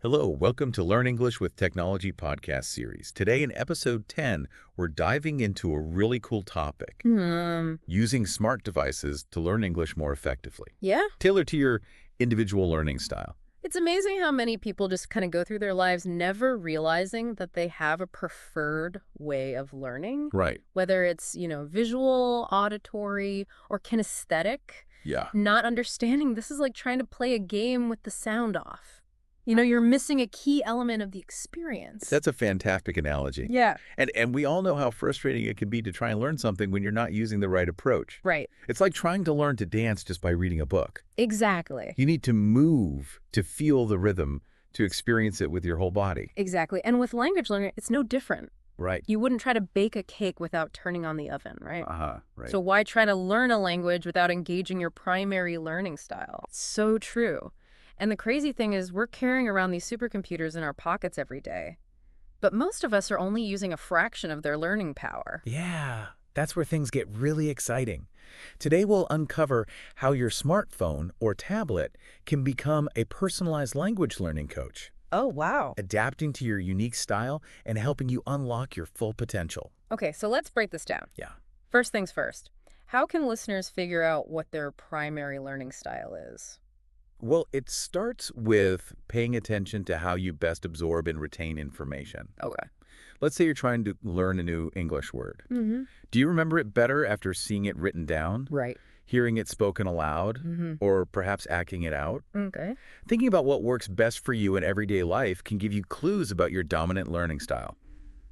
Hello, welcome to Learn English with Technology podcast series. Today in episode 10, we're diving into a really cool topic, using smart devices to learn English more effectively, Yeah. tailored to your individual learning style. It's amazing how many people just kind of go through their lives never realizing that they have a preferred way of learning, Right. whether it's, visual, auditory, or kinesthetic. Yeah. Not understanding this is like trying to play a game with the sound off. You're missing a key element of the experience. That's a fantastic analogy. Yeah. And we all know how frustrating it can be to try and learn something when you're not using the right approach. Right. It's like trying to learn to dance just by reading a book. Exactly. You need to move to feel the rhythm, to experience it with your whole body. Exactly. And with language learning, it's no different. Right. You wouldn't try to bake a cake without turning on the oven, right? Right. So why try to learn a language without engaging your primary learning style? It's so true. And the crazy thing is we're carrying around these supercomputers in our pockets every day. But most of us are only using a fraction of their learning power. Yeah, that's where things get really exciting. Today we'll uncover how your smartphone or tablet can become a personalized language learning coach, Oh, wow. adapting to your unique style and helping you unlock your full potential. Okay, so let's break this down. Yeah. First things first. How can listeners figure out what their primary learning style is? Well, it starts with paying attention to how you best absorb and retain information. Okay. Let's say you're trying to learn a new English word. Mm-hmm. Do you remember it better after seeing it written down, Right. hearing it spoken aloud, Mm-hmm. or perhaps acting it out? Okay. Thinking about what works best for you in everyday life can give you clues about your dominant learning style.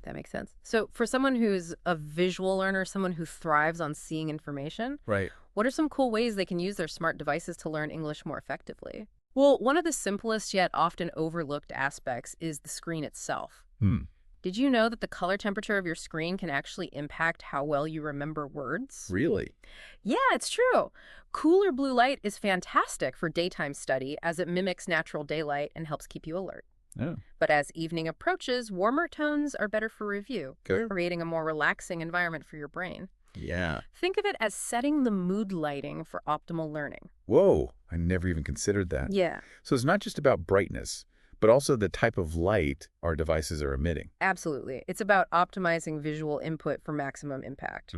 That makes sense. So for someone who's a visual learner, someone who thrives on seeing information, Right. what are some cool ways they can use their smart devices to learn English more effectively? Well, one of the simplest yet often overlooked aspects is the screen itself. Did you know that the color temperature of your screen can actually impact how well you remember words? Really? Yeah, it's true. Cooler blue light is fantastic for daytime study as it mimics natural daylight and helps keep you alert. Oh, But as evening approaches, warmer tones are better for review, good. creating a more relaxing environment for your brain. Yeah. Think of it as setting the mood lighting for optimal learning. Whoa, I never even considered that. Yeah, So it's not just about brightness, but also the type of light our devices are emitting. absolutely. It's about optimizing visual input for maximum impact.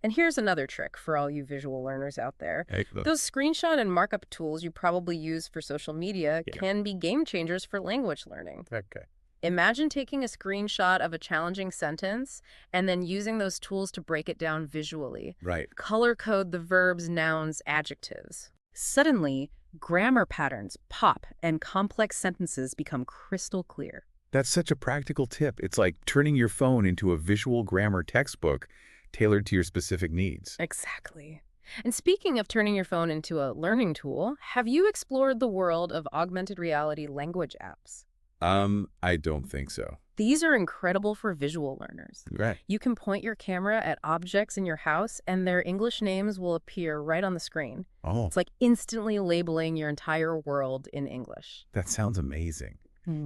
And here's another trick for all you visual learners out there. Those screenshot and markup tools you probably use for social media can be game changers for language learning. Okay. Imagine taking a screenshot of a challenging sentence and then using those tools to break it down visually. Right. Color code the verbs, nouns, adjectives. Suddenly, grammar patterns pop and complex sentences become crystal clear. That's such a practical tip. It's like turning your phone into a visual grammar textbook tailored to your specific needs. Exactly. And speaking of turning your phone into a learning tool, have you explored the world of augmented reality language apps? I don't think so. These are incredible for visual learners. Right. You can point your camera at objects in your house and their English names will appear right on the screen. Oh, It's like instantly labeling your entire world in English. that sounds amazing.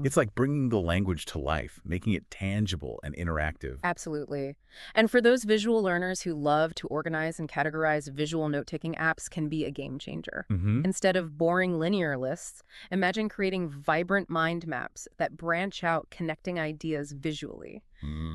It's like bringing the language to life, making it tangible and interactive. Absolutely. And for those visual learners who love to organize and categorize, visual note-taking apps can be a game changer. Instead of boring linear lists, imagine creating vibrant mind maps that branch out, connecting ideas visually.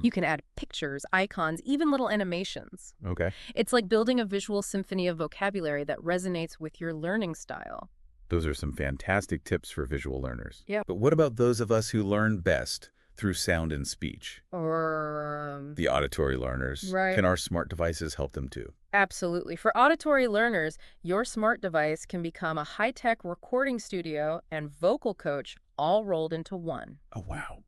You can add pictures, icons, even little animations. Okay. It's like building a visual symphony of vocabulary that resonates with your learning style. Those are some fantastic tips for visual learners. Yeah. But what about those of us who learn best through sound and speech? Or The auditory learners. Right. Can our smart devices help them too? Absolutely. For auditory learners, your smart device can become a high-tech recording studio and vocal coach all rolled into one. Oh, wow.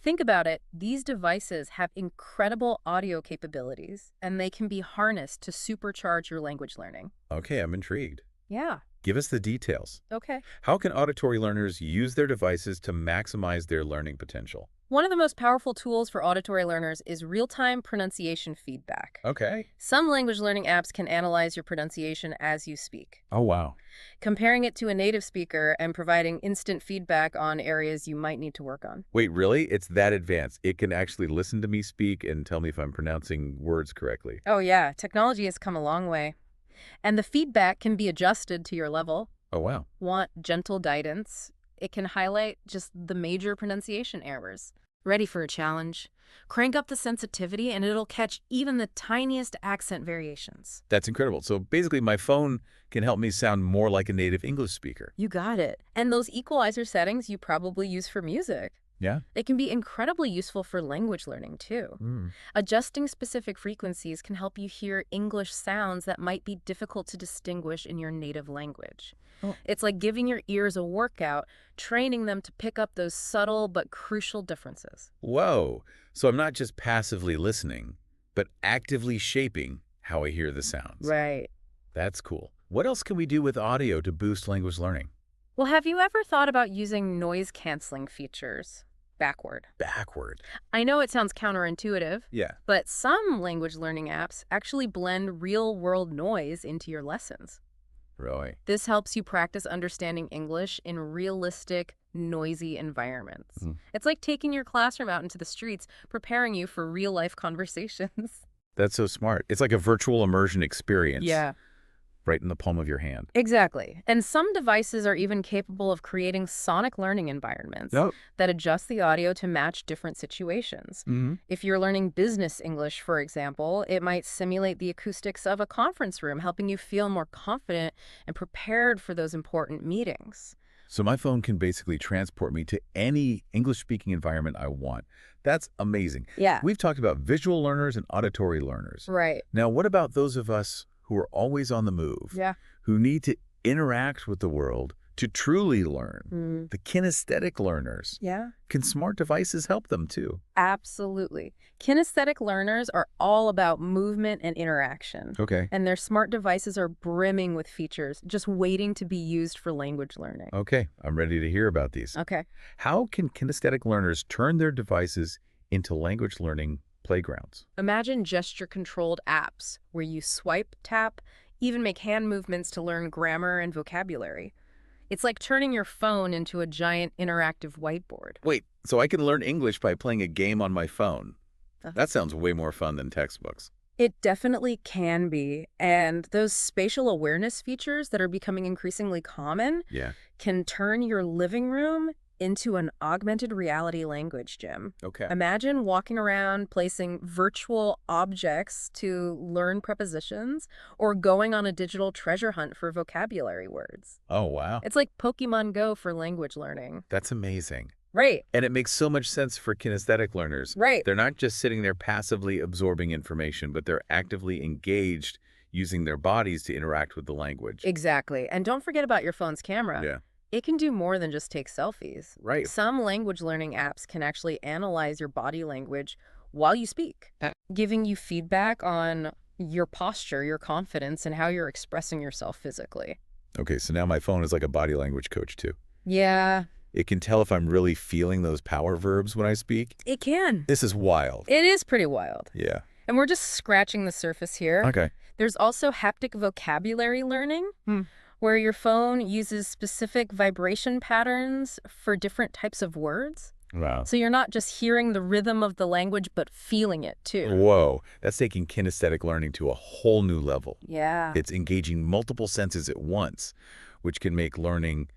Think about it. These devices have incredible audio capabilities, and they can be harnessed to supercharge your language learning. Okay, I'm intrigued. Yeah. Give us the details. Okay. How can auditory learners use their devices to maximize their learning potential? One of the most powerful tools for auditory learners is real-time pronunciation feedback. Okay. Some language learning apps can analyze your pronunciation as you speak, Oh, wow. comparing it to a native speaker and providing instant feedback on areas you might need to work on. Wait, really? It's that advanced. It can actually listen to me speak and tell me if I'm pronouncing words correctly. Oh yeah, technology has come a long way. And the feedback can be adjusted to your level. Oh, wow. Want gentle guidance? It can highlight just the major pronunciation errors. Ready for a challenge? Crank up the sensitivity and it'll catch even the tiniest accent variations. That's incredible. So basically, my phone can help me sound more like a native English speaker. You got it. And those equalizer settings you probably use for music. Yeah? They can be incredibly useful for language learning, too. Adjusting specific frequencies can help you hear English sounds that might be difficult to distinguish in your native language. Oh. It's like giving your ears a workout, training them to pick up those subtle but crucial differences. Whoa. So I'm not just passively listening, but actively shaping how I hear the sounds. Right. That's cool. What else can we do with audio to boost language learning? Well, have you ever thought about using noise-canceling features backward? Backward. I know it sounds counterintuitive, Yeah. but some language learning apps actually blend real-world noise into your lessons. Really? This helps you practice understanding English in realistic, noisy environments. It's like taking your classroom out into the streets, preparing you for real-life conversations. That's so smart. It's like a virtual immersion experience. Yeah. Right in the palm of your hand. Exactly. And some devices are even capable of creating sonic learning environments that adjust the audio to match different situations. If you're learning business English, for example, it might simulate the acoustics of a conference room, helping you feel more confident and prepared for those important meetings. So my phone can basically transport me to any English-speaking environment I want. That's amazing. Yeah. We've talked about visual learners and auditory learners. Right. Now, what about those of us who are always on the move, who need to interact with the world to truly learn? The kinesthetic learners. Yeah. Can smart devices help them too? Absolutely. Kinesthetic learners are all about movement and interaction. Okay. And their smart devices are brimming with features, just waiting to be used for language learning. Okay, I'm ready to hear about these. Okay. How can kinesthetic learners turn their devices into language learning playgrounds? Imagine gesture-controlled apps where you swipe, tap, even make hand movements to learn grammar and vocabulary. It's like turning your phone into a giant interactive whiteboard. Wait, so I can learn English by playing a game on my phone? That sounds way more fun than textbooks. It definitely can be. And those spatial awareness features that are becoming increasingly common can turn your living room into an augmented reality language gym. Okay. Imagine walking around placing virtual objects to learn prepositions or going on a digital treasure hunt for vocabulary words. Oh, wow. It's like Pokemon Go for language learning. That's amazing. Right. And it makes so much sense for kinesthetic learners. Right. They're not just sitting there passively absorbing information, but they're actively engaged using their bodies to interact with the language. Exactly. And don't forget about your phone's camera. Yeah. It can do more than just take selfies. Right. Some language learning apps can actually analyze your body language while you speak, giving you feedback on your posture, your confidence, and how you're expressing yourself physically. Okay, so now my phone is like a body language coach too. Yeah. It can tell if I'm really feeling those power verbs when I speak. It can. This is wild. It is pretty wild. Yeah. And we're just scratching the surface here. Okay. There's also haptic vocabulary learning, where your phone uses specific vibration patterns for different types of words. Wow. So you're not just hearing the rhythm of the language, but feeling it too. Whoa. That's taking kinesthetic learning to a whole new level. Yeah. It's engaging multiple senses at once, which can make learning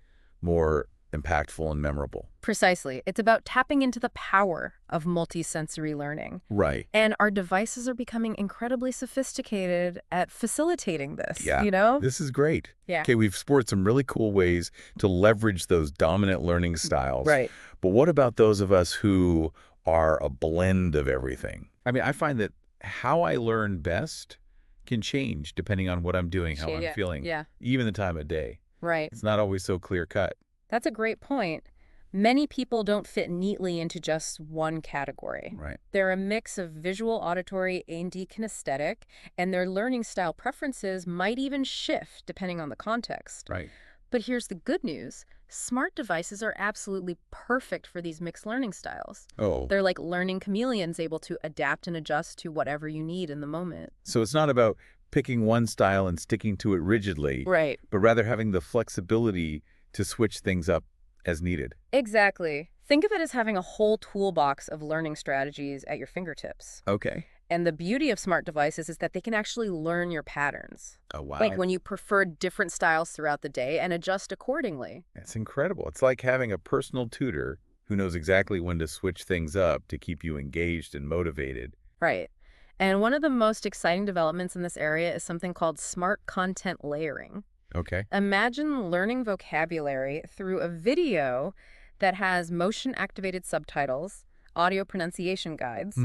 more impactful and memorable. Precisely. It's about tapping into the power of multisensory learning. Right. And our devices are becoming incredibly sophisticated at facilitating this, Yeah. you know? This is great. Yeah. Okay, we've explored some really cool ways to leverage those dominant learning styles. Right. But what about those of us who are a blend of everything? I mean, I find that how I learn best can change depending on what I'm doing, how I'm feeling, even the time of day. Right. It's not always so clear cut. That's a great point. Many people don't fit neatly into just one category. Right. They're a mix of visual, auditory, and kinesthetic, and their learning style preferences might even shift depending on the context. Right. But here's the good news. Smart devices are absolutely perfect for these mixed learning styles. Oh. They're like learning chameleons, able to adapt and adjust to whatever you need in the moment. So it's not about picking one style and sticking to it rigidly, Right. but rather having the flexibility to switch things up as needed. Exactly. Think of it as having a whole toolbox of learning strategies at your fingertips. Okay. And the beauty of smart devices is that they can actually learn your patterns. Oh, wow. Like when you prefer different styles throughout the day and adjust accordingly. It's incredible. It's like having a personal tutor who knows exactly when to switch things up to keep you engaged and motivated. Right. And one of the most exciting developments in this area is something called smart content layering. Okay. Imagine learning vocabulary through a video that has motion-activated subtitles, audio pronunciation guides,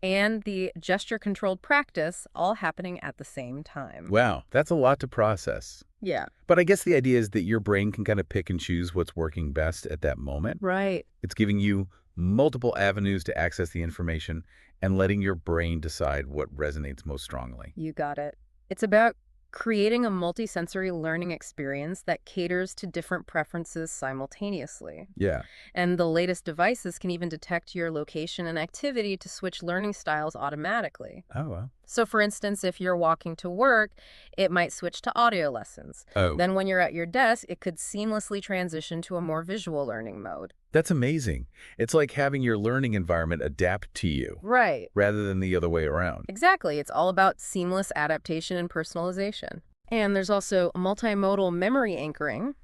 and the gesture-controlled practice all happening at the same time. Wow, that's a lot to process. Yeah. But I guess the idea is that your brain can kind of pick and choose what's working best at that moment. Right. It's giving you multiple avenues to access the information and letting your brain decide what resonates most strongly. You got it. It's about creating a multisensory learning experience that caters to different preferences simultaneously. Yeah. And the latest devices can even detect your location and activity to switch learning styles automatically. Oh, well. So for instance, if you're walking to work, it might switch to audio lessons. Oh. Then when you're at your desk, it could seamlessly transition to a more visual learning mode. That's amazing. It's like having your learning environment adapt to you. Right. Rather than the other way around. Exactly. It's all about seamless adaptation and personalization. And there's also multimodal memory anchoring,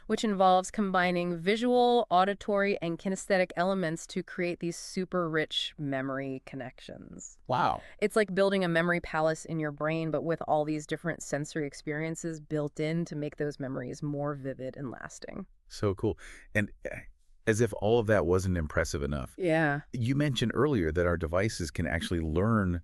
which involves combining visual, auditory, and kinesthetic elements to create these super rich memory connections. Wow. It's like building a memory palace in your brain, but with all these different sensory experiences built in to make those memories more vivid and lasting. So cool. And as if all of that wasn't impressive enough. Yeah. You mentioned earlier that our devices can actually learn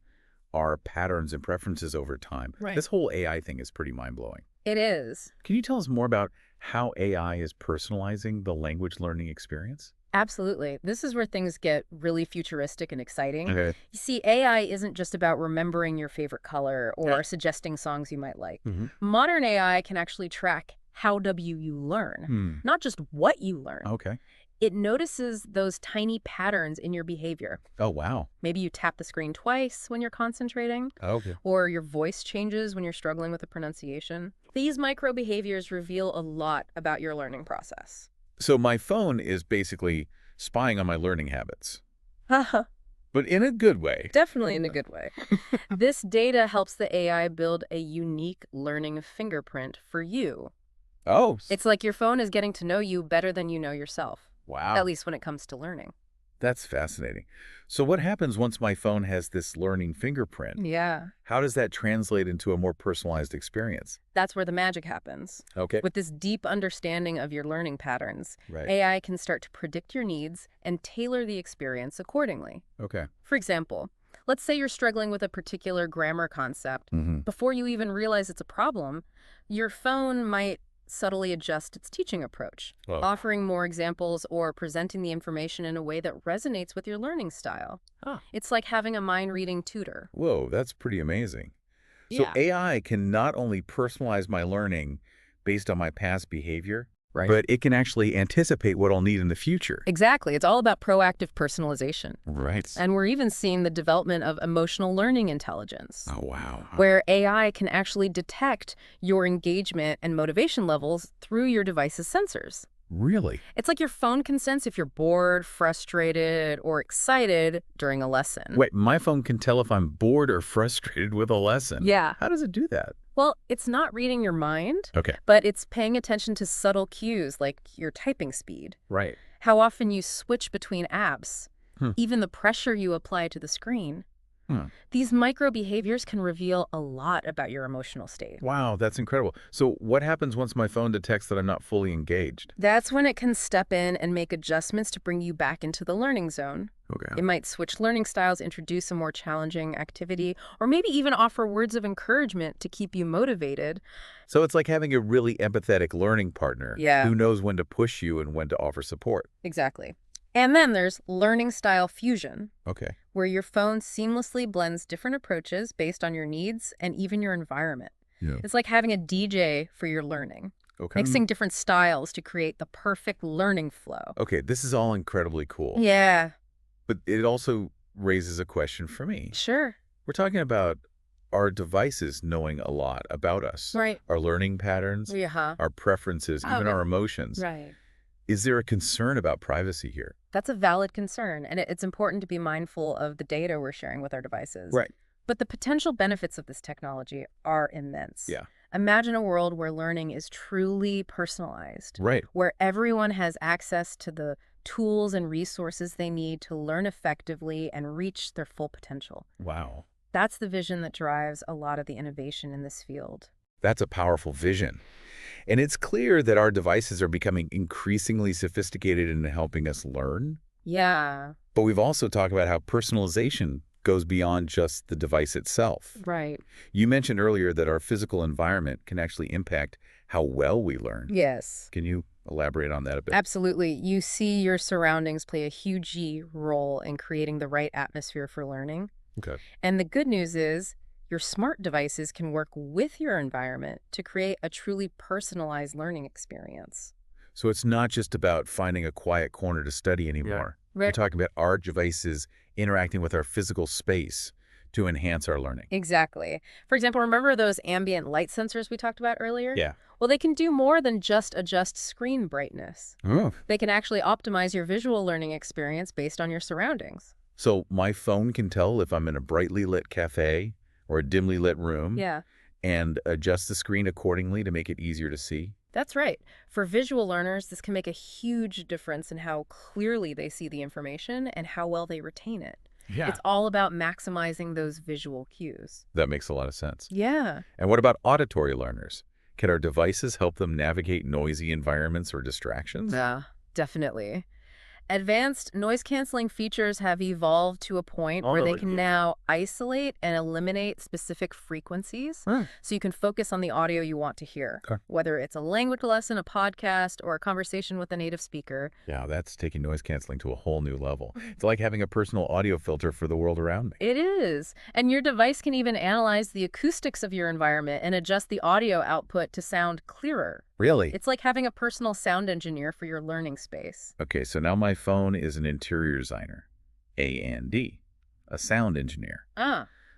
our patterns and preferences over time. Right. This whole AI thing is pretty mind-blowing. It is. Can you tell us more about how AI is personalizing the language learning experience? Absolutely. This is where things get really futuristic and exciting. Okay. You see, AI isn't just about remembering your favorite color or suggesting songs you might like. Modern AI can actually track how you learn, not just what you learn. Okay. It notices those tiny patterns in your behavior. Oh, wow. Maybe you tap the screen twice when you're concentrating. Okay. Or your voice changes when you're struggling with the pronunciation. These micro behaviors reveal a lot about your learning process. So my phone is basically spying on my learning habits. But in a good way. Definitely in a good way. This data helps the AI build a unique learning fingerprint for you. Oh. It's like your phone is getting to know you better than you know yourself. Wow. At least when it comes to learning. That's fascinating. So what happens once my phone has this learning fingerprint? Yeah. How does that translate into a more personalized experience? That's where the magic happens. Okay. With this deep understanding of your learning patterns, Right. AI can start to predict your needs and tailor the experience accordingly. Okay. For example, let's say you're struggling with a particular grammar concept. Before you even realize it's a problem, your phone might subtly adjust its teaching approach, offering more examples or presenting the information in a way that resonates with your learning style. It's like having a mind-reading tutor. Whoa, that's pretty amazing. So AI can not only personalize my learning based on my past behavior, but it can actually anticipate what I'll need in the future. Exactly. It's all about proactive personalization. Right. And we're even seeing the development of emotional learning intelligence. Oh, wow. Where AI can actually detect your engagement and motivation levels through your device's sensors. Really? It's like your phone can sense if you're bored, frustrated, or excited during a lesson. Wait, my phone can tell if I'm bored or frustrated with a lesson? Yeah. How does it do that? Well, it's not reading your mind, Okay. but it's paying attention to subtle cues like your typing speed, Right. how often you switch between apps, even the pressure you apply to the screen. These micro behaviors can reveal a lot about your emotional state. Wow, that's incredible. So what happens once my phone detects that I'm not fully engaged? That's when it can step in and make adjustments to bring you back into the learning zone. Okay. It might switch learning styles, introduce a more challenging activity, or maybe even offer words of encouragement to keep you motivated. So it's like having a really empathetic learning partner who knows when to push you and when to offer support. Exactly. And then there's learning style fusion. Okay. Where your phone seamlessly blends different approaches based on your needs and even your environment. Yeah. It's like having a DJ for your learning. Okay. Mixing different styles to create the perfect learning flow. Okay, this is all incredibly cool. Yeah. But it also raises a question for me. Sure. We're talking about our devices knowing a lot about us. Right. Our learning patterns, our preferences, even our emotions. Right. Is there a concern about privacy here? That's a valid concern, and it's important to be mindful of the data we're sharing with our devices. Right. But the potential benefits of this technology are immense. Yeah. Imagine a world where learning is truly personalized, Right. where everyone has access to the tools and resources they need to learn effectively and reach their full potential. Wow. That's the vision that drives a lot of the innovation in this field. That's a powerful vision. And it's clear that our devices are becoming increasingly sophisticated in helping us learn. Yeah. But we've also talked about how personalization goes beyond just the device itself. Right. You mentioned earlier that our physical environment can actually impact how well we learn. Yes. Can you elaborate on that a bit? Absolutely. You see your surroundings play a huge role in creating the right atmosphere for learning. Okay. And the good news is your smart devices can work with your environment to create a truly personalized learning experience. So it's not just about finding a quiet corner to study anymore. Right. We're talking about our devices interacting with our physical space to enhance our learning. Exactly. For example, remember those ambient light sensors we talked about earlier? Yeah. Well, they can do more than just adjust screen brightness. Oh. They can actually optimize your visual learning experience based on your surroundings. So my phone can tell if I'm in a brightly lit cafe or a dimly lit room. Yeah. And adjust the screen accordingly to make it easier to see? That's right. For visual learners, this can make a huge difference in how clearly they see the information and how well they retain it. Yeah. It's all about maximizing those visual cues. That makes a lot of sense. Yeah. And what about auditory learners? Can our devices help them navigate noisy environments or distractions? Yeah, definitely. Advanced noise-canceling features have evolved to a point where they can now isolate and eliminate specific frequencies, so you can focus on the audio you want to hear, whether it's a language lesson, a podcast, or a conversation with a native speaker. Yeah, that's taking noise canceling to a whole new level. It's like having a personal audio filter for the world around me. It is. And your device can even analyze the acoustics of your environment and adjust the audio output to sound clearer. Really? It's like having a personal sound engineer for your learning space. Okay, so now my phone is an interior designer, A&D, a sound engineer.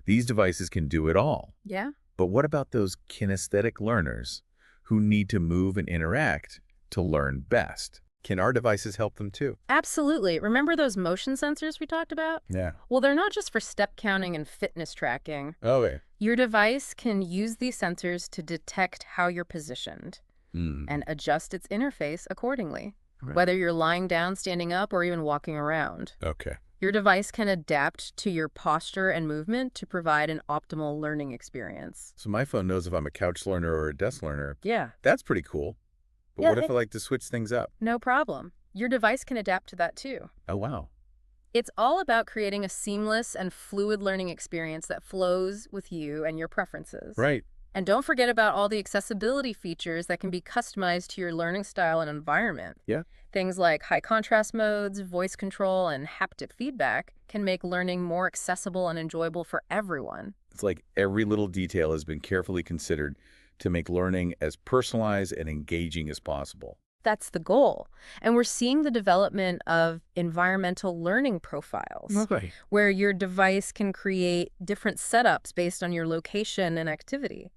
These devices can do it all. Yeah. But what about those kinesthetic learners who need to move and interact to learn best? Can our devices help them too? Absolutely. Remember those motion sensors we talked about? Yeah. Well, they're not just for step counting and fitness tracking. Okay. Your device can use these sensors to detect how you're positioned and adjust its interface accordingly, whether you're lying down, standing up, or even walking around. Okay. Your device can adapt to your posture and movement to provide an optimal learning experience. So my phone knows if I'm a couch learner or a desk learner. Yeah. That's pretty cool. But what if I like to switch things up? No problem. Your device can adapt to that too. Oh, wow. It's all about creating a seamless and fluid learning experience that flows with you and your preferences. Right. And don't forget about all the accessibility features that can be customized to your learning style and environment. Yeah. Things like high contrast modes, voice control, and haptic feedback can make learning more accessible and enjoyable for everyone. It's like every little detail has been carefully considered to make learning as personalized and engaging as possible. That's the goal. And we're seeing the development of environmental learning profiles, where your device can create different setups based on your location and activity.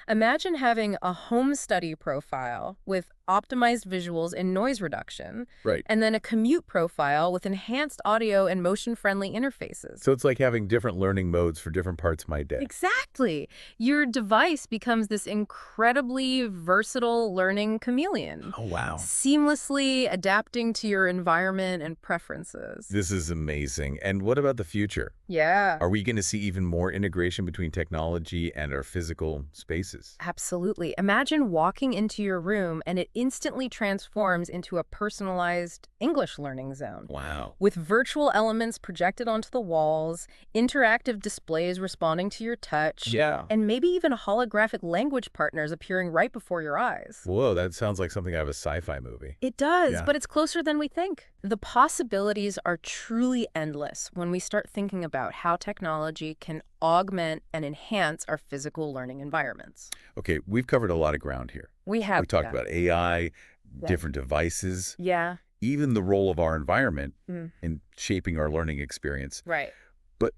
Imagine having a home study profile with optimized visuals and noise reduction, and then a commute profile with enhanced audio and motion-friendly interfaces. So it's like having different learning modes for different parts of my day. Exactly. Your device becomes this incredibly versatile learning chameleon. Oh, wow. Seamlessly adapting to your environment and preferences. This is amazing. And what about the future? Yeah. Are we going to see even more integration between technology and our physical spaces? Absolutely. Imagine walking into your room and it instantly transforms into a personalized English learning zone. Wow. With virtual elements projected onto the walls, interactive displays responding to your touch, and maybe even holographic language partners appearing right before your eyes. Whoa, that sounds like something out of a sci-fi movie. It does, but it's closer than we think. The possibilities are truly endless when we start thinking about how technology can augment and enhance our physical learning environments. Okay, we've covered a lot of ground here. We have. We talked about AI, different devices, even the role of our environment in shaping our learning experience. Right. But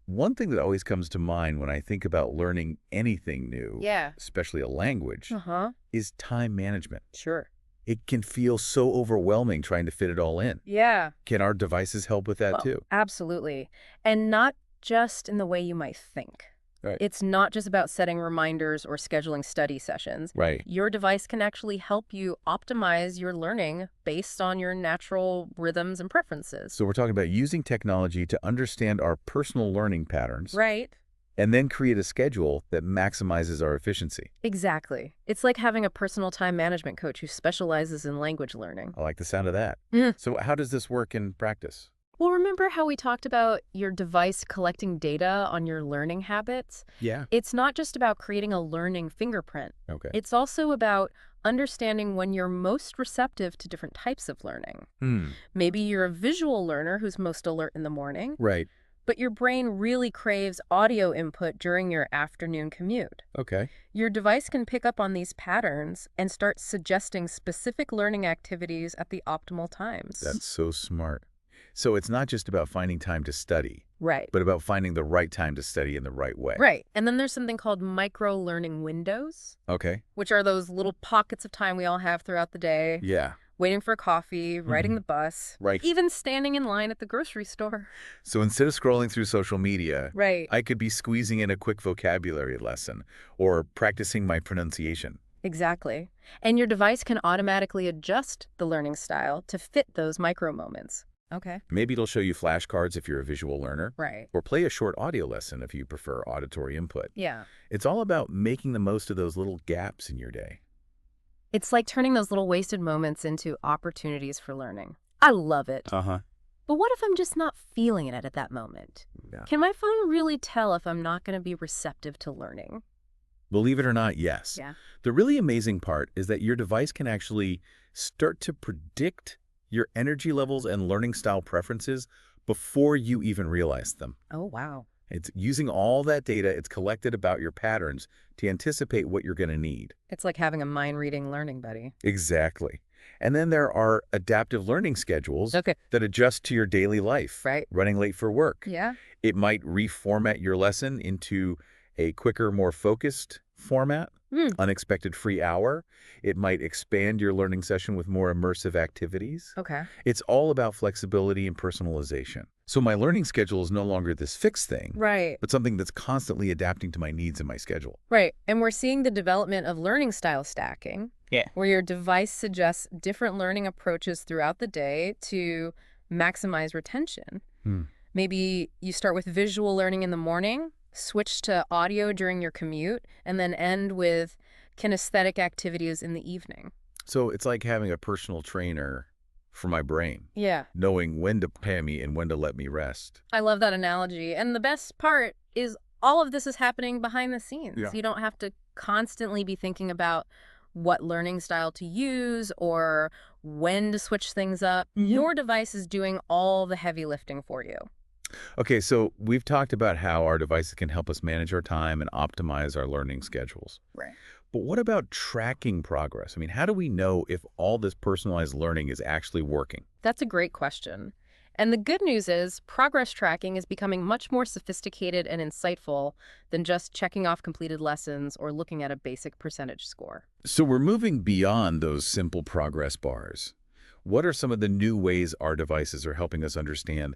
one thing that always comes to mind when I think about learning anything new, especially a language, is time management. Sure. it can feel so overwhelming trying to fit it all in. Yeah. Can our devices help with that too? Absolutely. And not just in the way you might think. Right. It's not just about setting reminders or scheduling study sessions. Right. Your device can actually help you optimize your learning based on your natural rhythms and preferences. So we're talking about using technology to understand our personal learning patterns. Right. And then create a schedule that maximizes our efficiency. Exactly. It's like having a personal time management coach who specializes in language learning. I like the sound of that. So how does this work in practice? Well, remember how we talked about your device collecting data on your learning habits? Yeah. It's not just about creating a learning fingerprint. Okay. It's also about understanding when you're most receptive to different types of learning. Maybe you're a visual learner who's most alert in the morning. Right. But your brain really craves audio input during your afternoon commute. Okay. Your device can pick up on these patterns and start suggesting specific learning activities at the optimal times. That's so smart. So it's not just about finding time to study. Right. But about finding the right time to study in the right way. Right. And then there's something called micro-learning windows. Okay. Which are those little pockets of time we all have throughout the day. Yeah. Waiting for coffee, riding the bus, right. Even standing in line at the grocery store. So instead of scrolling through social media, right. I could be squeezing in a quick vocabulary lesson or practicing my pronunciation. Exactly. And your device can automatically adjust the learning style to fit those micro moments. Okay. Maybe it'll show you flashcards if you're a visual learner. Right. Or play a short audio lesson if you prefer auditory input. Yeah. It's all about making the most of those little gaps in your day. It's like turning those little wasted moments into opportunities for learning. I love it. Uh-huh. But what if I'm just not feeling it at that moment? Yeah. Can my phone really tell if I'm not going to be receptive to learning? Believe it or not, yes. Yeah. The really amazing part is that your device can actually start to predict your energy levels and learning style preferences before you even realize them. Oh, wow. It's using all that data it's collected about your patterns to anticipate what you're going to need. It's like having a mind-reading learning buddy. Exactly. And then there are adaptive learning schedules that adjust to your daily life. Right. Running late for work. Yeah. It might reformat your lesson into a quicker, more focused format. Unexpected free hour. It might expand your learning session with more immersive activities. Okay. It's all about flexibility and personalization. So my learning schedule is no longer this fixed thing, right, but something that's constantly adapting to my needs and my schedule. Right. And we're seeing the development of learning style stacking, where your device suggests different learning approaches throughout the day to maximize retention. Maybe you start with visual learning in the morning, switch to audio during your commute, and then end with kinesthetic activities in the evening. So it's like having a personal trainer for my brain. Yeah. Knowing when to pay me and when to let me rest. I love that analogy. And the best part is all of this is happening behind the scenes. Yeah. You don't have to constantly be thinking about what learning style to use or when to switch things up. Your device is doing all the heavy lifting for you. Okay, so we've talked about how our devices can help us manage our time and optimize our learning schedules. Right. But what about tracking progress? I mean, how do we know if all this personalized learning is actually working? That's a great question. And the good news is progress tracking is becoming much more sophisticated and insightful than just checking off completed lessons or looking at a basic percentage score. So we're moving beyond those simple progress bars. What are some of the new ways our devices are helping us understand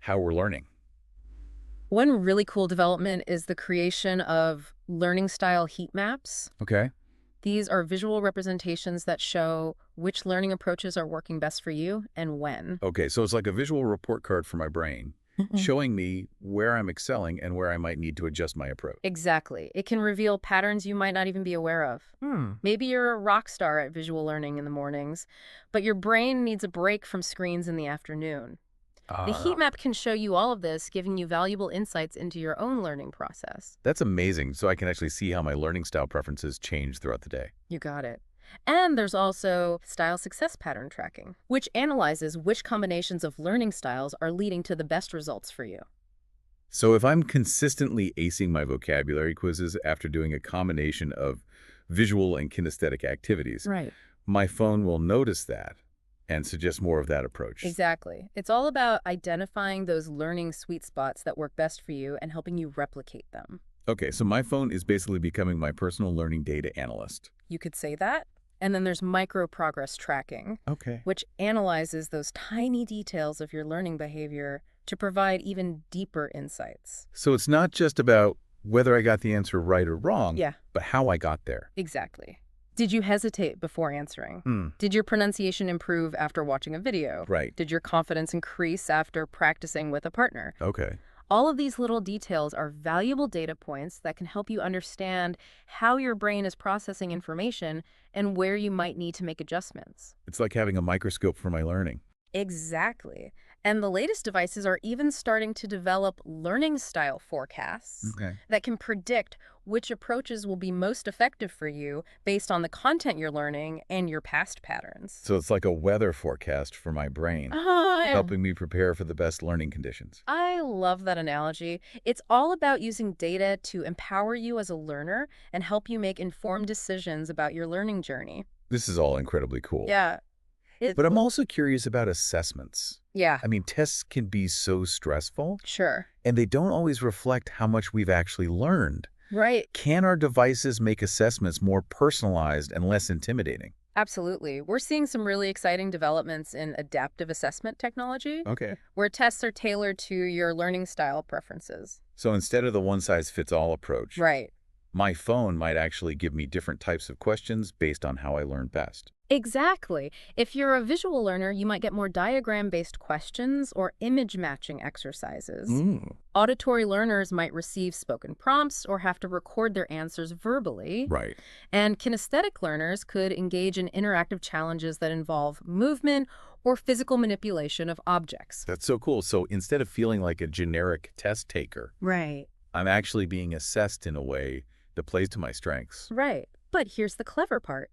how we're learning? One really cool development is the creation of learning style heat maps. Okay. These are visual representations that show which learning approaches are working best for you and when. Okay, so it's like a visual report card for my brain, showing me where I'm excelling and where I might need to adjust my approach. Exactly. It can reveal patterns you might not even be aware of. Maybe you're a rock star at visual learning in the mornings, but your brain needs a break from screens in the afternoon. The heat map can show you all of this, giving you valuable insights into your own learning process. That's amazing, so I can actually see how my learning style preferences change throughout the day. You got it. And there's also style success pattern tracking, which analyzes which combinations of learning styles are leading to the best results for you. So if I'm consistently acing my vocabulary quizzes after doing a combination of visual and kinesthetic activities, my phone will notice that and suggest more of that approach. Exactly. It's all about identifying those learning sweet spots that work best for you and helping you replicate them. Okay, so my phone is basically becoming my personal learning data analyst. You could say that. And then there's micro-progress tracking, Okay. which analyzes those tiny details of your learning behavior to provide even deeper insights. So it's not just about whether I got the answer right or wrong, Yeah, but how I got there. exactly. Did you hesitate before answering? Did your pronunciation improve after watching a video? Right. Did your confidence increase after practicing with a partner? Okay. All of these little details are valuable data points that can help you understand how your brain is processing information and where you might need to make adjustments. It's like having a microscope for my learning. Exactly. And the latest devices are even starting to develop learning style forecasts that can predict which approaches will be most effective for you based on the content you're learning and your past patterns. So it's like a weather forecast for my brain, helping me prepare for the best learning conditions. I love that analogy. It's all about using data to empower you as a learner and help you make informed decisions about your learning journey. This is all incredibly cool. Yeah. But I'm also curious about assessments. Yeah, I mean, tests can be so stressful, sure. and they don't always reflect how much we've actually learned. Right. Can our devices make assessments more personalized and less intimidating? Absolutely. We're seeing some really exciting developments in adaptive assessment technology, Okay. where tests are tailored to your learning style preferences. So instead of the one-size-fits-all approach, Right. my phone might actually give me different types of questions based on how I learn best. Exactly. If you're a visual learner, you might get more diagram-based questions or image matching exercises. Auditory learners might receive spoken prompts or have to record their answers verbally. Right. And kinesthetic learners could engage in interactive challenges that involve movement or physical manipulation of objects. That's so cool. So instead of feeling like a generic test taker, Right. I'm actually being assessed in a way that plays to my strengths. Right. But here's the clever part.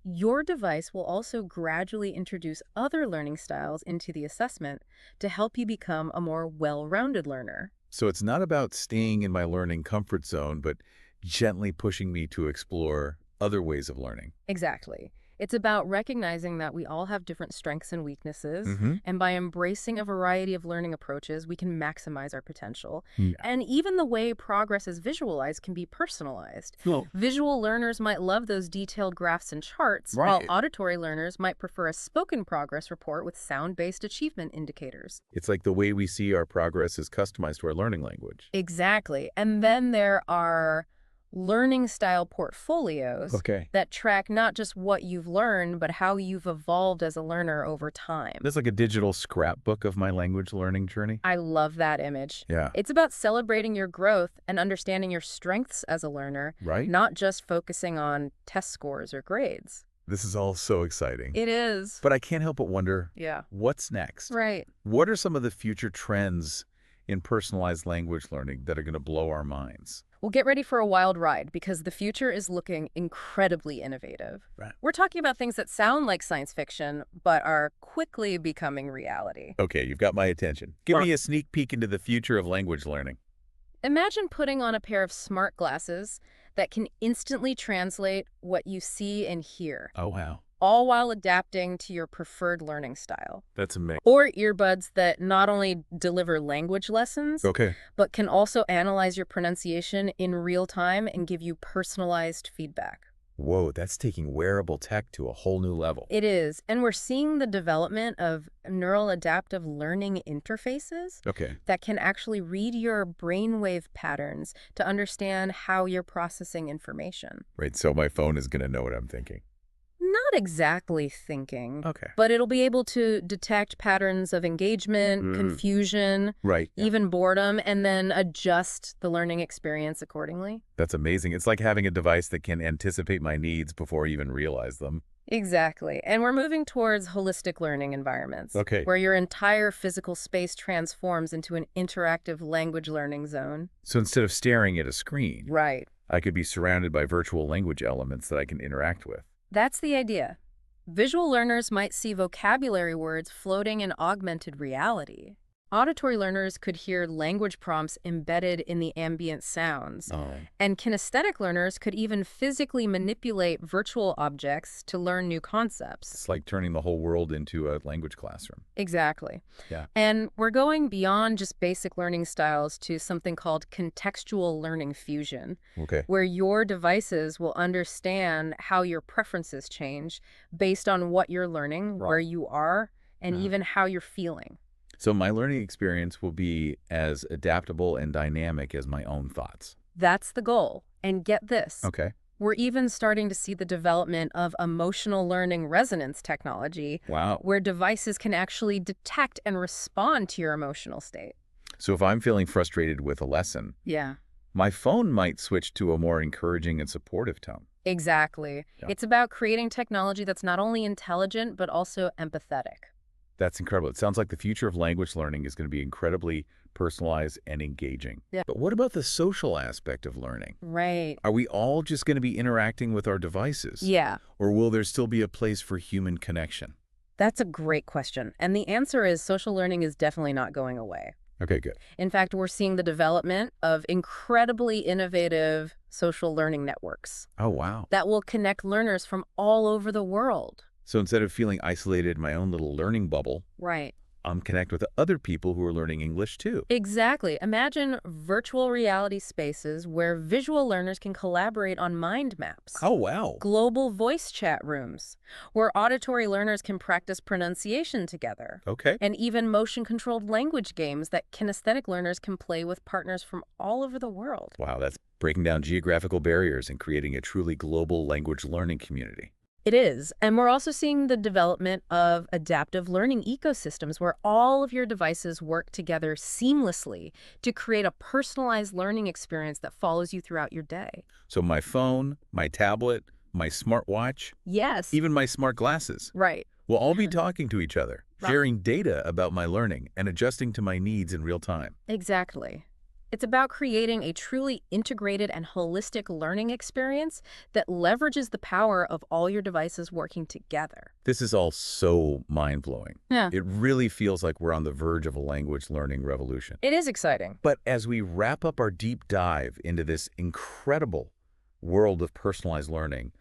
Your device will also gradually introduce other learning styles into the assessment to help you become a more well-rounded learner. So it's not about staying in my learning comfort zone, but gently pushing me to explore other ways of learning. Exactly. It's about recognizing that we all have different strengths and weaknesses, and by embracing a variety of learning approaches, we can maximize our potential. Yeah. And even the way progress is visualized can be personalized. Well, Visual learners might love those detailed graphs and charts, while auditory learners might prefer a spoken progress report with sound-based achievement indicators. it's like the way we see our progress is customized to our learning language. Exactly. And then there are learning style portfolios that track not just what you've learned, but how you've evolved as a learner over time. It's like a digital scrapbook of my language learning journey. I love that image. Yeah. It's about celebrating your growth and understanding your strengths as a learner, Right? not just focusing on test scores or grades. This is all so exciting. It is. But I can't help but wonder, Yeah. what's next? Right. What are some of the future trends in personalized language learning that are going to blow our minds? Well, get ready for a wild ride because the future is looking incredibly innovative. Right. We're talking about things that sound like science fiction, but are quickly becoming reality. Okay, you've got my attention. Give me a sneak peek into the future of language learning. Imagine putting on a pair of smart glasses that can instantly translate what you see and hear, Oh, wow. all while adapting to your preferred learning style. That's amazing. Or earbuds that not only deliver language lessons, Okay. but can also analyze your pronunciation in real time and give you personalized feedback. Whoa, that's taking wearable tech to a whole new level. It is, and we're seeing the development of neural adaptive learning interfaces Okay. that can actually read your brainwave patterns to understand how you're processing information. Right, so my phone is going to know what I'm thinking. Not exactly thinking, Okay. but it'll be able to detect patterns of engagement, confusion, Right. even boredom, and then adjust the learning experience accordingly. That's amazing. It's like having a device that can anticipate my needs before I even realize them. Exactly. And we're moving towards holistic learning environments, where your entire physical space transforms into an interactive language learning zone. So instead of staring at a screen, Right. I could be surrounded by virtual language elements that I can interact with. That's the idea. Visual learners might see vocabulary words floating in augmented reality. Auditory learners could hear language prompts embedded in the ambient sounds. Oh. And kinesthetic learners could even physically manipulate virtual objects to learn new concepts. It's like turning the whole world into a language classroom. Exactly. Yeah. And we're going beyond just basic learning styles to something called contextual learning fusion, Okay. where your devices will understand how your preferences change based on what you're learning, where you are, and even how you're feeling. So my learning experience will be as adaptable and dynamic as my own thoughts. That's the goal. And get this. Okay. We're even starting to see the development of emotional learning resonance technology. Wow. Where devices can actually detect and respond to your emotional state. So if I'm feeling frustrated with a lesson, Yeah. my phone might switch to a more encouraging and supportive tone. Exactly. Yeah. It's about creating technology that's not only intelligent, but also empathetic. That's incredible. It sounds like the future of language learning is going to be incredibly personalized and engaging. Yeah. But what about the social aspect of learning? Right. Are we all just going to be interacting with our devices? Yeah. Or will there still be a place for human connection? That's a great question. And the answer is social learning is definitely not going away. Okay, good. In fact, we're seeing the development of incredibly innovative social learning networks. Oh, wow. That will connect learners from all over the world. So instead of feeling isolated in my own little learning bubble, Right. I'm connect with other people who are learning English too. Exactly. Imagine virtual reality spaces where visual learners can collaborate on mind maps. Oh, wow. Global voice chat rooms where auditory learners can practice pronunciation together. Okay. And even motion-controlled language games that kinesthetic learners can play with partners from all over the world. Wow, that's breaking down geographical barriers and creating a truly global language learning community. It is. And we're also seeing the development of adaptive learning ecosystems where all of your devices work together seamlessly to create a personalized learning experience that follows you throughout your day. So my phone, my tablet, my smartwatch, Yes. even my smart glasses Right. will all be talking to each other, Right. sharing data about my learning and adjusting to my needs in real time. Exactly. It's about creating a truly integrated and holistic learning experience that leverages the power of all your devices working together. This is all so mind-blowing. Yeah. It really feels like we're on the verge of a language learning revolution. It is exciting. But as we wrap up our deep dive into this incredible world of personalized learning,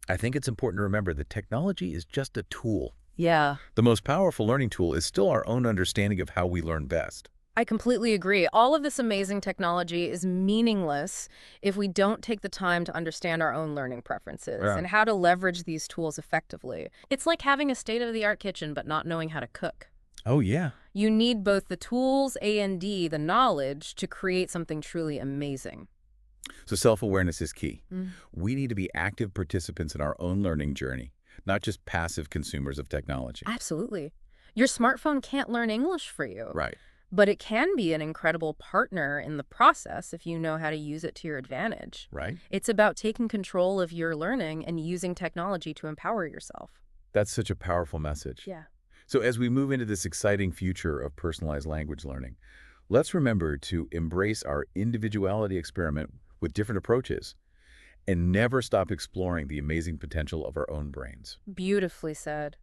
I think it's important to remember that technology is just a tool. Yeah. The most powerful learning tool is still our own understanding of how we learn best. I completely agree. All of this amazing technology is meaningless if we don't take the time to understand our own learning preferences and how to leverage these tools effectively. It's like having a state-of-the-art kitchen but not knowing how to cook. Oh, yeah. You need both the tools and the knowledge to create something truly amazing. So self-awareness is key. We need to be active participants in our own learning journey, not just passive consumers of technology. Absolutely. Your smartphone can't learn English for you. Right. But it can be an incredible partner in the process if you know how to use it to your advantage. Right. It's about taking control of your learning and using technology to empower yourself. That's such a powerful message. Yeah. So as we move into this exciting future of personalized language learning, let's remember to embrace our individuality experiment with different approaches and never stop exploring the amazing potential of our own brains. Beautifully said.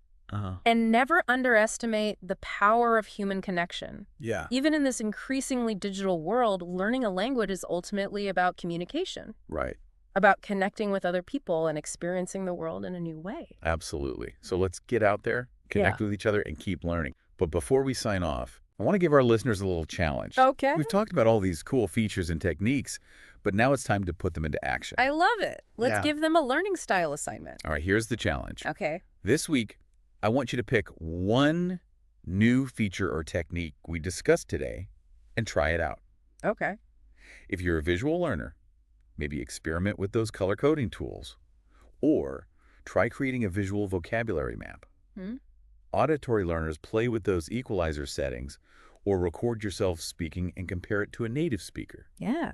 And never underestimate the power of human connection. Yeah. Even in this increasingly digital world, learning a language is ultimately about communication, Right. about connecting with other people and experiencing the world in a new way. Absolutely. So let's get out there, connect with each other, and keep learning. But before we sign off, I want to give our listeners a little challenge. Okay. We've talked about all these cool features and techniques, but now it's time to put them into action. I love it. Let's Yeah. give them a learning style assignment. All right, here's the challenge. Okay. This week, I want you to pick one new feature or technique we discussed today and try it out. Okay. If you're a visual learner, maybe experiment with those color coding tools, or try creating a visual vocabulary map. Auditory learners play with those equalizer settings, or record yourself speaking and compare it to a native speaker. Yeah.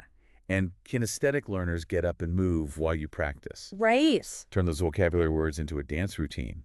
And kinesthetic learners get up and move while you practice. Right. Turn those vocabulary words into a dance routine,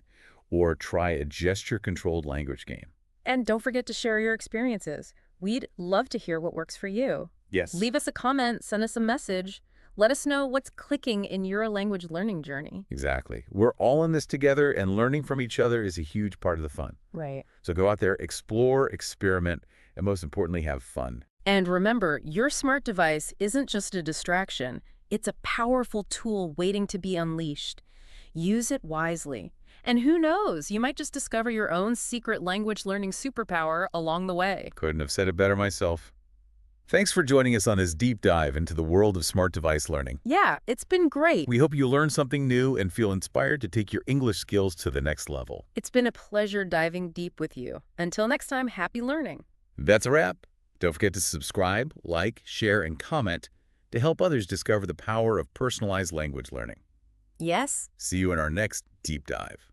or try a gesture-controlled language game. And don't forget to share your experiences. We'd love to hear what works for you. Yes. Leave us a comment, send us a message. Let us know what's clicking in your language learning journey. Exactly. We're all in this together, and learning from each other is a huge part of the fun. Right. So go out there, explore, experiment, and most importantly, have fun. And remember, your smart device isn't just a distraction. It's a powerful tool waiting to be unleashed. Use it wisely. And who knows, you might just discover your own secret language learning superpower along the way. Couldn't have said it better myself. Thanks for joining us on this deep dive into the world of smart device learning. Yeah, it's been great. We hope you learned something new and feel inspired to take your English skills to the next level. It's been a pleasure diving deep with you. Until next time, happy learning. That's a wrap. Don't forget to subscribe, like, share, and comment to help others discover the power of personalized language learning. Yes. See you in our next deep dive.